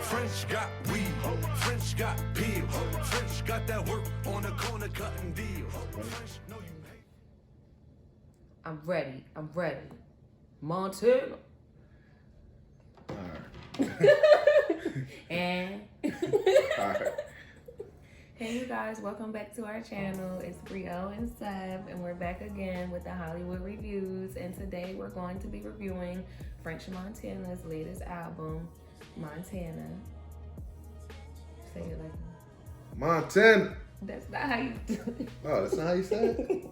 French got weed, French got peel, French got that work on the corner cutting deals. French know you hate. I'm ready. Montana. Alright. And Alright. hey you guys, welcome back to our channel. It's Brielle and Seth, and we're back again with the Hollywood reviews. And today we're going to be reviewing French Montana's latest album, Montana. Say it like Montana. that's not how you do it. Oh, that's not how you say it?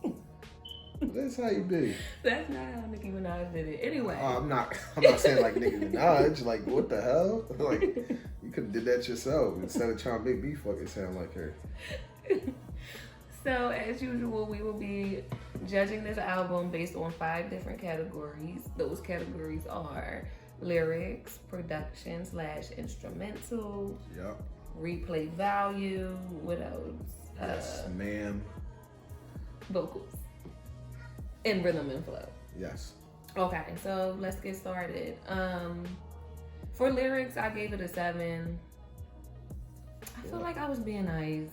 That's how you do. That's not how Nicki Minaj did it. Anyway. I'm not saying like Nicki Minaj. Like, what the hell? Like, you could have did that yourself instead of trying to make me fucking sound like her. So, as usual, we will be judging this album based on 5 different categories. Those categories are lyrics, production / instrumental, Yep. replay value, what else? Yes, ma'am. Vocals, and rhythm and flow. Yes. Okay, so let's get started. For lyrics, I gave it a 7. I feel like I was being nice.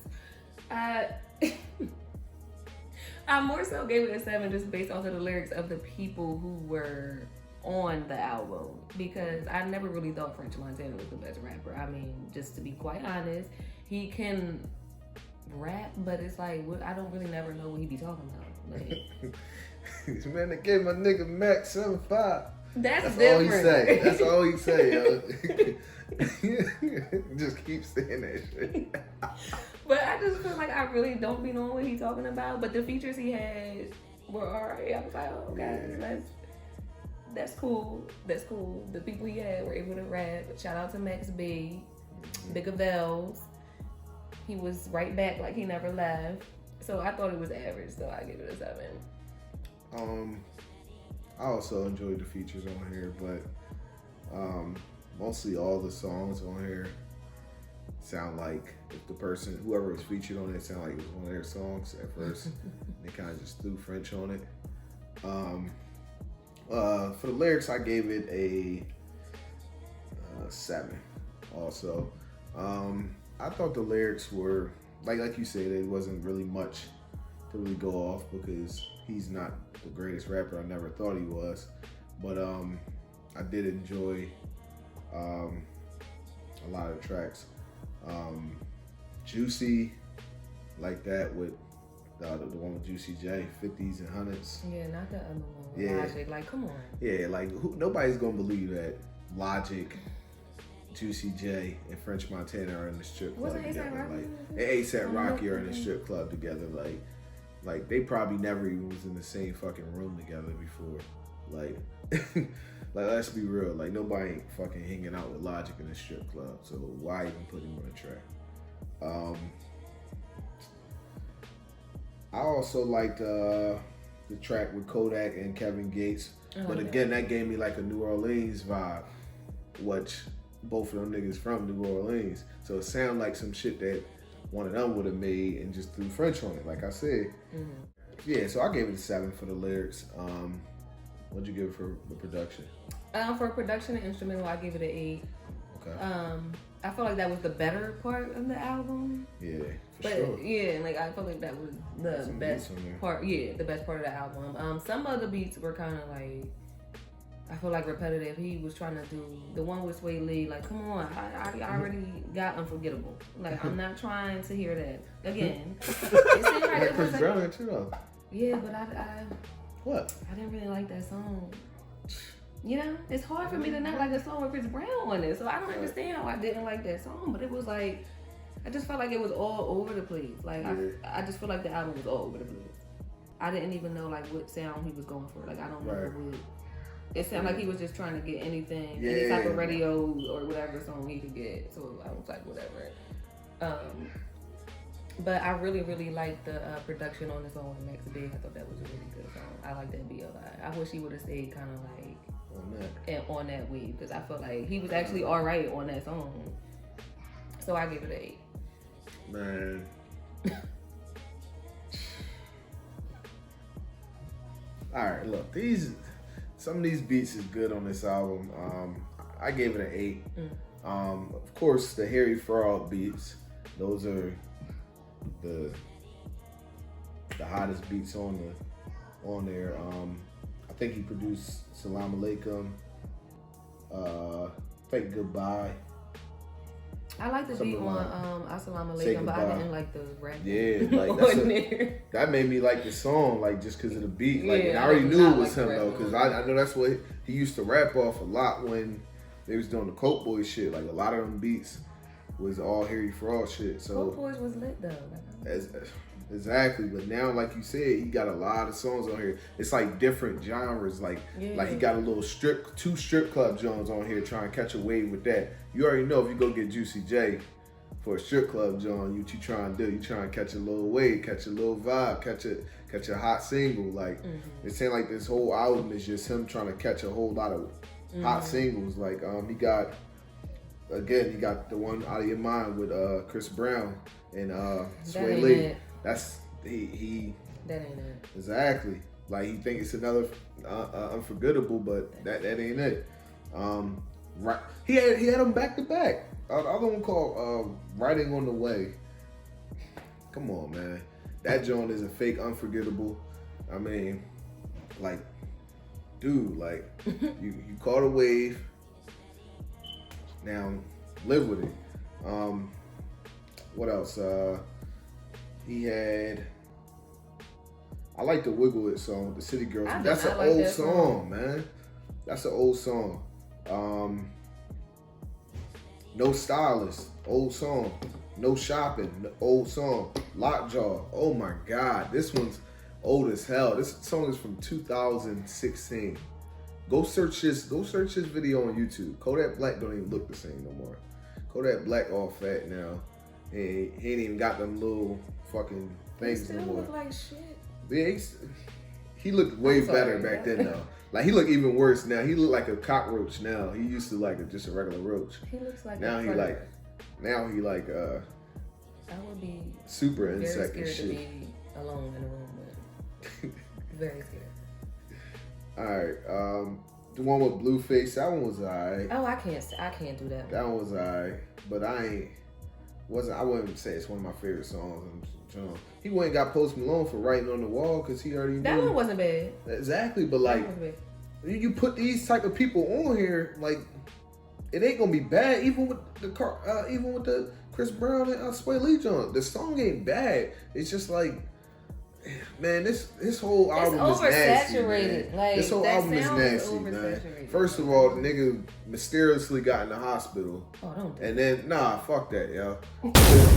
I more so gave it a 7 just based off of the lyrics of the people who were on the album, because I never really thought French Montana was the best rapper. I mean, just to be quite honest, he can rap, but it's like, I don't really never know what he be talking about. Like, Man, they gave my nigga Max 7.5. That's all he different. say. That's all he say, yo. Just keep saying that shit. But I just feel like I really don't be knowing what he's talking about. But the features he had were alright. I was like, oh, okay, Yeah. that's cool. That's cool. The people he had were able to rap. Shout out to Max B. Big Avels. He was right back like he never left. So I thought it was average, so I give it a 7. I also enjoyed the features on here, but mostly all the songs on here sound like if the person, whoever was featured on it, sound like it was one of their songs at first. They kind of just threw French on it. For the lyrics, I gave it a 7 also. I thought the lyrics were, like you said, it wasn't really much to really go off because he's not the greatest rapper. I never thought he was. But I did enjoy a lot of tracks. Juicy, like that with the one with Juicy J, 50s and 100s. Yeah, not the other one. Yeah. Logic, like, come on. Yeah, like nobody's gonna believe that Logic, Juicy J, and French Montana are in the strip club Wasn't together. A$AP Rocky? And A$AP Rocky are in the strip club together. Like they probably never even was in the same fucking room together before. Like, like let's be real. Like nobody ain't fucking hanging out with Logic in the strip club. So why even put him on a track? I also liked the track with Kodak and Kevin Gates, but again, that gave me like a New Orleans vibe, which both of them niggas from New Orleans. So it sounded like some shit that one of them would have made and just threw French on it, like I said. Yeah, so I gave it a 7 for the lyrics. What'd you give it for the production? For production and instrumental, I give it an 8. Okay. I feel like that was the better part of the album. Yeah, for But sure. yeah, like I feel like that was the Some best beats on there. part. Yeah, the best part of the album. Some of the beats were kind of like, I feel like repetitive. He was trying to do the one with Sway Lee. Like, come on, I already got Unforgettable. Like, I'm not trying to hear that again. It seemed like it Chris was Brown too though. yeah, but I What? didn't really like that song. You know, it's hard for me to not like a song with Chris Brown on it. So I don't understand how I didn't like that song. But it was like, I just felt like it was all over the place. Like, I just feel like the album was all over the place. I didn't even know like what sound he was going for. Like, I don't know what. It sounded like he was just trying to get anything, any type of radio or whatever song he could get. So I was like, whatever. But I really, really liked the production on the song with Max B. I thought that was a really good song. I like that B a lot. I wish he would have stayed kind of like on that wave, because I felt like he was actually all right on that song. So I give it an 8. Man. All right, look, some of these beats is good on this album. I gave it an 8. Of course, the Harry Fraud beats. Those are the hottest beats on there. I think he produced Salam Alaykum. Think Goodbye. I like the beat on Salam Alaykum, but I didn't like the rap. Yeah, like that made me like the song, like just because of the beat. Like, and I already knew it was him though, because I know that's what he used to rap off a lot when they was doing the Coke Boys shit. Like a lot of them beats was all Harry Fraud shit. So Coke Boys was lit though. Exactly, but now, like you said, he got a lot of songs on here. It's like different genres. Like he got a little two strip club joints on here trying to catch a wave with that. You already know if you go get Juicy J for a strip club joint, what you trying to do? You trying to catch a little wave, catch a little vibe, catch a hot single. Like it seems like this whole album is just him trying to catch a whole lot of hot singles. Like he got the one Out of Your Mind with Chris Brown and Sway Lee. That's he. That ain't it. Exactly. Like he think it's another Unforgettable, but that ain't it. Right. He had them back to back. The other one called Writing on the Way. Come on, man. That joint is a fake Unforgettable. I mean, like, dude, like you caught a wave. Now live with it. What else? He had. I like the Wiggle It song, the City Girls. That's an old song, man. That's an old song. No Stylist, old song. No Shopping, old song. Lockjaw, oh my God, this one's old as hell. This song is from 2016. Go search this video on YouTube. Kodak Black don't even look the same no more. Kodak Black all fat now. He ain't even got them little fucking things no more. He still look like shit. Yeah, he looked way better back then though. Like he look even worse now. He look like a cockroach now. He used to like just a regular roach. He looks like now he like I would be super insect and shit. To be alone in a room with. Very scared. All right, the one with Blueface, that one was alright. Oh, I can't do that. That one was alright, but I wouldn't say it's one of my favorite songs. He went and got Post Malone for Writing on the Wall because he already knew. That one wasn't bad. Exactly, but like you put these type of people on here, like it ain't gonna be bad. Even with the Chris Brown and Sway Lee joint, the song ain't bad. It's just like, man, this whole album is nasty. Man. Like, this whole album is nasty, man. First of all, the nigga mysteriously got in the hospital. Oh, don't do and then, nah, fuck that, yo.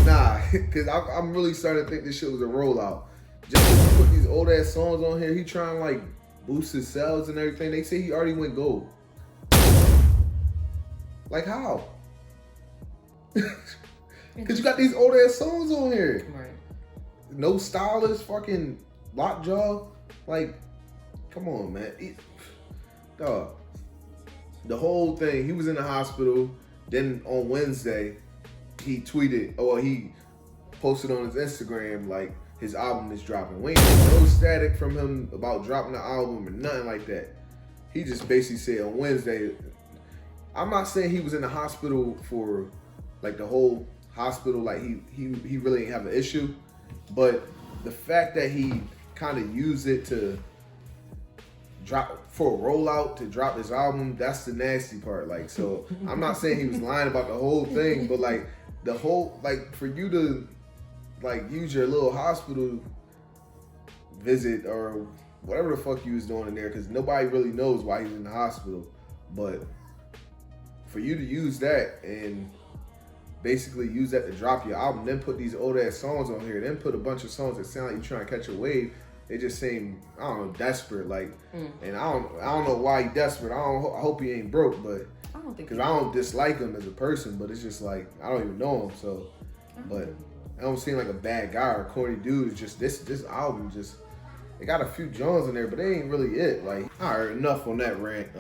Nah, because I'm really starting to think this shit was a rollout. Just because he put these old ass songs on here, he trying to like boost his sales and everything. They say he already went gold. Like how? Because you got these old ass songs on here. Right. No Stylist, fucking Lockjaw. Like, come on, man. Dog. The whole thing, he was in the hospital. Then on Wednesday, he tweeted, or he posted on his Instagram, like, his album is dropping. We ain't had no static from him about dropping the album or nothing like that. He just basically said on Wednesday, I'm not saying he was in the hospital for, like, the whole hospital, like, he really ain't have an issue. But the fact that he kind of used it to drop for a rollout to drop his album, that's the nasty part. Like, so I'm not saying he was lying about the whole thing, but like the whole, like for you to like use your little hospital visit or whatever the fuck you was doing in there, because nobody really knows why he's in the hospital, but for you to use that and basically use that to drop your album, then put these old ass songs on here, then put a bunch of songs that sound like you're trying to catch a wave. It just seemed, I don't know, desperate. Like, and I don't know why he desperate. I hope he ain't broke, but I don't think, because I don't dislike him as a person, but it's just like I don't even know him. So, but I don't seem like a bad guy or a corny dude. It's just this album just, it got a few Jones in there, but they ain't really it. Like, all right, enough on that rant.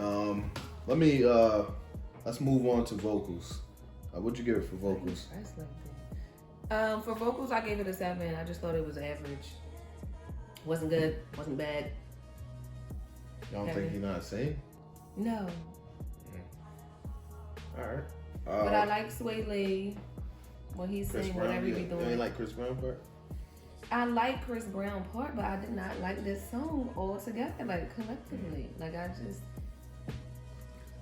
Let's move on to vocals. What'd you give it for vocals? For vocals, I gave it a 7. I just thought it was average. Wasn't good. Wasn't bad. Y'all think he not singing? No. All right. But I like Sway Lee when he's saying whatever he be doing. You ain't like Chris Brown part? I like Chris Brown part, but I did not like this song altogether, like collectively. Like I just,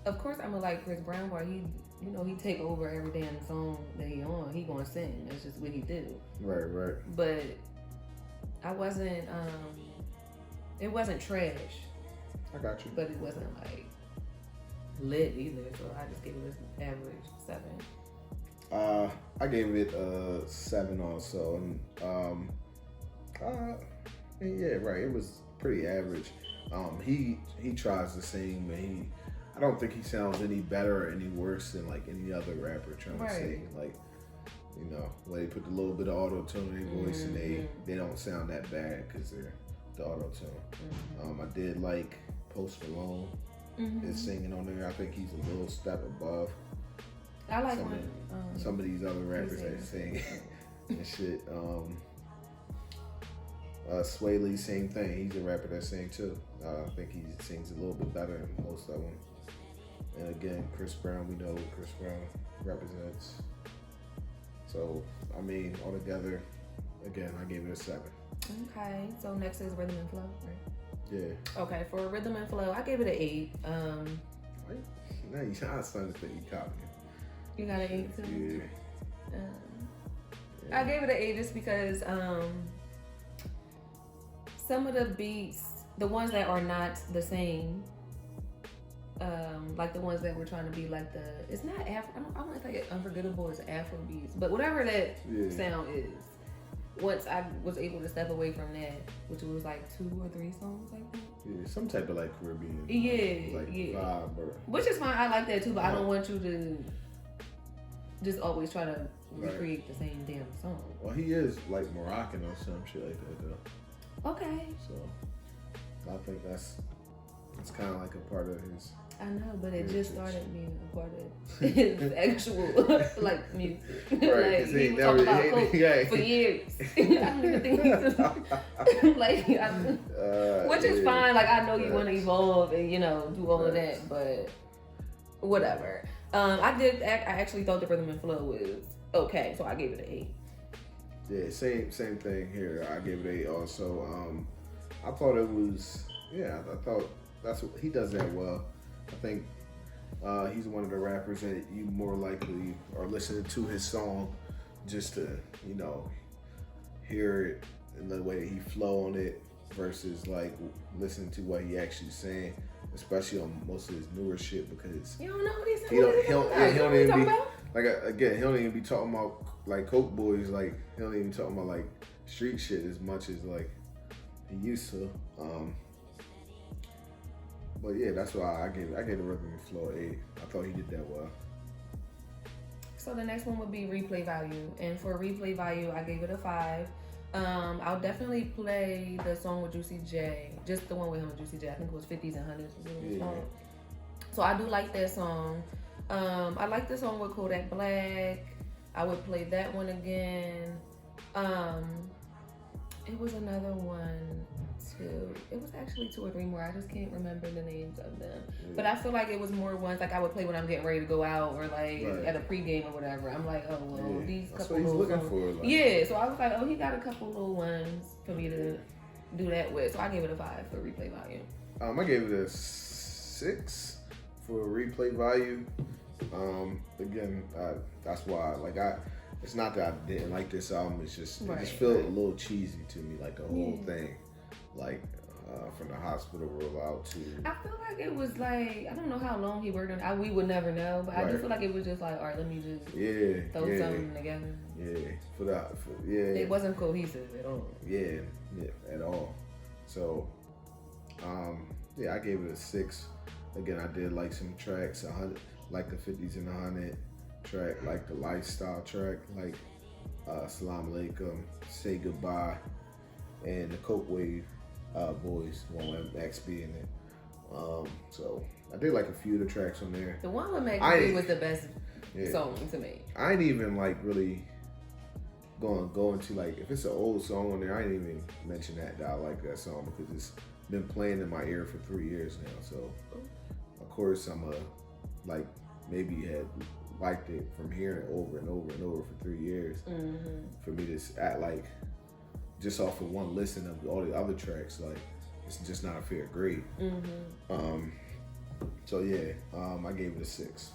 of course, I'm gonna like Chris Brown part. He, you know, he take over every damn song that he on. He gonna sing. That's just what he do. Right. But I wasn't. It wasn't trash. I got you. But it wasn't like lit either. So I just gave it an average 7. I gave it a 7 also, and yeah, right. It was pretty average. He tries to sing, but I don't think he sounds any better or any worse than like any other rapper trying to sing. Like, you know, when they put a little bit of auto tune in their voice, and they don't sound that bad because they're the auto tune. I did like Post Malone is singing on there. I think he's a little step above. I like some of these other rappers that sing and shit. Sway Lee, same thing. He's a rapper that sings too. I think he sings a little bit better than most of them. And again, Chris Brown, we know what Chris Brown represents. So, I mean, altogether, again, I gave it a 7. Okay, so next is Rhythm and Flow, right? Yeah. Okay, for Rhythm and Flow, I gave it an 8. Now you sound starting to think you copied me. You got an 8 too? Yeah. I gave it an 8 just because some of the beats, the ones that are not the same, like the ones that were trying to be like it's not Afro, I don't know if like Unforgettable is Afro beats, but whatever that sound is, once I was able to step away from that, which was like 2 or 3 songs like that. Yeah, some type of like Caribbean. Vibe which is fine. I like that too, but I don't want you to just always try to recreate the same damn song. Well, he is like Moroccan or some shit like that though. Okay. So I think that's kind of like a part of his. I know, but it just started being a part of his actual like music. Right, like he was talking about coke for years. I don't even think he's like, which is fine. Like I know you want to evolve and do all of that, but whatever. I actually thought the Rhythm and Flow was okay, so I gave it an 8. Yeah, same thing here. I gave it an 8 also. I thought it was, I thought that's what he does that well. I think he's one of the rappers that you more likely are listening to his song just to, hear it in the way that he flow on it versus like listening to what he actually saying, especially on most of his newer shit because you don't know what he's saying. He don't even be like again. He don't even be talking about like Coke boys. Like he don't even talking about like street shit as much as like he used to. But yeah, that's why I gave the Rhythm and Flow 8. I thought he did that well. So the next one would be replay value, and for replay value, I gave it a 5. I'll definitely play the song with Juicy J, just the one with him and Juicy J. I think it was 50s and 100s. Yeah. So I do like that song. I like the song with Kodak Black. I would play that one again. It was another one too. It was actually 2 or 3 more. I just can't remember the names of them. Yeah. But I feel like it was more ones like I would play when I'm getting ready to go out or like at a pregame or whatever. I'm like, oh well, these that's couple what he's looking songs. for. Like. Yeah, so I was like, oh, he got a couple little ones for me to do that with. So I gave it a 5 for replay value. I gave it a 6 for replay value. Again, that's why it's not that I didn't like this album. It's just it just felt a little cheesy to me, like the whole thing, like from the hospital roll out to. I feel like it was like I don't know how long he worked on it. We would never know, but I just feel like it was just like, all right, let me just throw something together. It wasn't cohesive at all. Yeah, at all. So, I gave it a 6. Again, I did like some tracks, 100, like the 50s and 100 track, like the lifestyle track, like Salam Alaykum, Say Goodbye, and the Coke Wave Boys, one with Max B in it. So I did like a few of the tracks on there. The one with Max B was the best song to me. I ain't even like really going to like if it's an old song on there. I ain't even mention that I like that song because it's been playing in my ear for 3 years now. So of course I'm like maybe had liked it from hearing it over and over and over for 3 years. For me to act like, just off of one listen of all the other tracks, like, it's just not a fair grade. So yeah, I gave it a 6.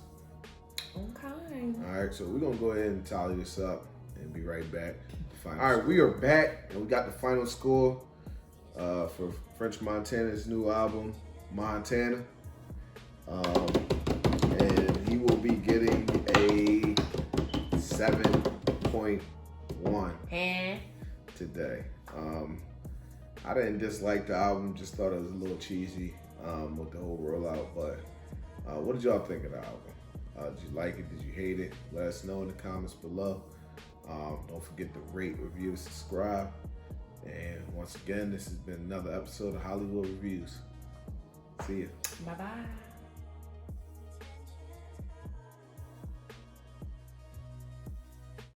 Okay. All right, so we're gonna go ahead and tally this up and be right back. All right, we are back, and we got the final score for French Montana's new album, Montana. And he will be getting a 7.1 today. I didn't dislike the album, just thought it was a little cheesy with the whole rollout, but what did y'all think of the album? Did you like it? Did you hate it? Let us know in the comments below. Don't forget to rate, review, subscribe. And once again, this has been another episode of Hollywood Reviews. See ya. Bye-bye.